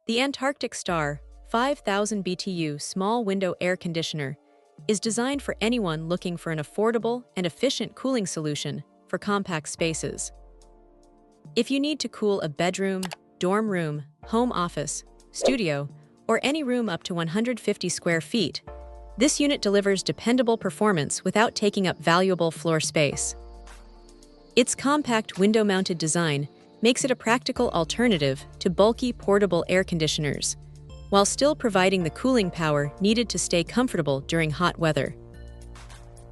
The Antarctic Star 5000 BTU small window air conditioner is designed for anyone looking for an affordable and efficient cooling solution for compact spaces. If you need to cool a bedroom, dorm room, home office, studio, or any room up to 150 square feet, this unit delivers dependable performance without taking up valuable floor space. Its compact window-mounted design makes it a practical alternative to bulky portable air conditioners, while still providing the cooling power needed to stay comfortable during hot weather.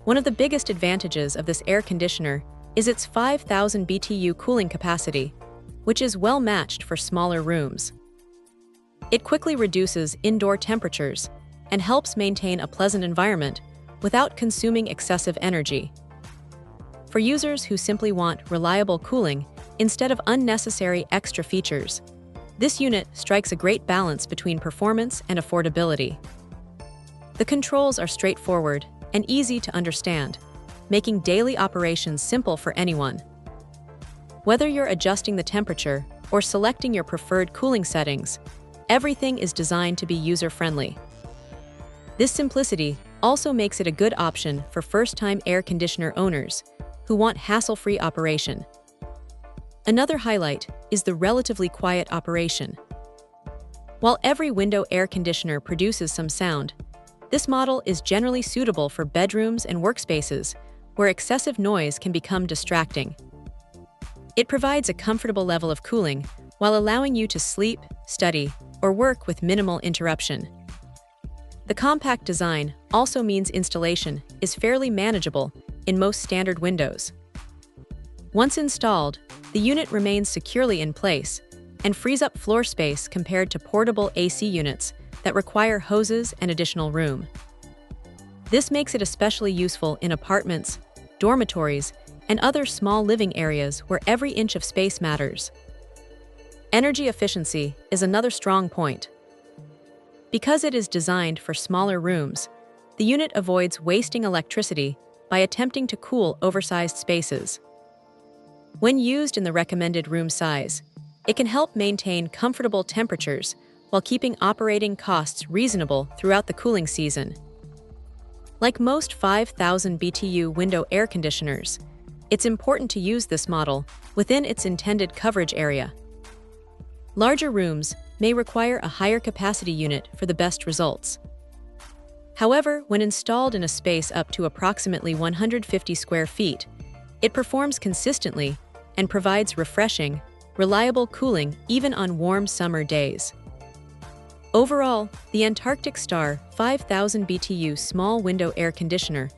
One of the biggest advantages of this air conditioner is its 5000 BTU cooling capacity, which is well matched for smaller rooms. It quickly reduces indoor temperatures and helps maintain a pleasant environment without consuming excessive energy. For users who simply want reliable cooling instead of unnecessary extra features, this unit strikes a great balance between performance and affordability. The controls are straightforward and easy to understand, making daily operations simple for anyone. Whether you're adjusting the temperature or selecting your preferred cooling settings, everything is designed to be user-friendly. This simplicity also makes it a good option for first-time air conditioner owners who want hassle-free operation. Another highlight is the relatively quiet operation. While every window air conditioner produces some sound, this model is generally suitable for bedrooms and workspaces where excessive noise can become distracting. It provides a comfortable level of cooling while allowing you to sleep, study, or work with minimal interruption. The compact design also means installation is fairly manageable in most standard windows. Once installed, the unit remains securely in place and frees up floor space compared to portable AC units that require hoses and additional room. This makes it especially useful in apartments, dormitories, and other small living areas where every inch of space matters. Energy efficiency is another strong point. Because it is designed for smaller rooms, the unit avoids wasting electricity by attempting to cool oversized spaces. When used in the recommended room size, it can help maintain comfortable temperatures while keeping operating costs reasonable throughout the cooling season. Like most 5000 BTU window air conditioners, it's important to use this model within its intended coverage area. Larger rooms may require a higher capacity unit for the best results. However, when installed in a space up to approximately 150 square feet, it performs consistently and provides refreshing, reliable cooling even on warm summer days. Overall, the Antarctic Star 5000 BTU small window air conditioner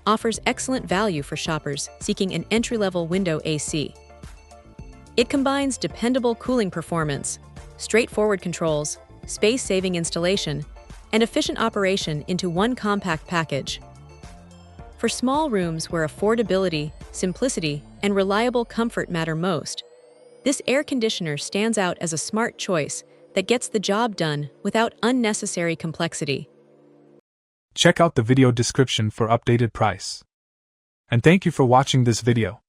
offers excellent value for shoppers seeking an entry-level window AC. It combines dependable cooling performance, straightforward controls, space-saving installation, and efficient operation into one compact package. For small rooms where affordability, simplicity, and reliable comfort matter most, this air conditioner stands out as a smart choice that gets the job done without unnecessary complexity. Check out the video description for updated price. And thank you for watching this video.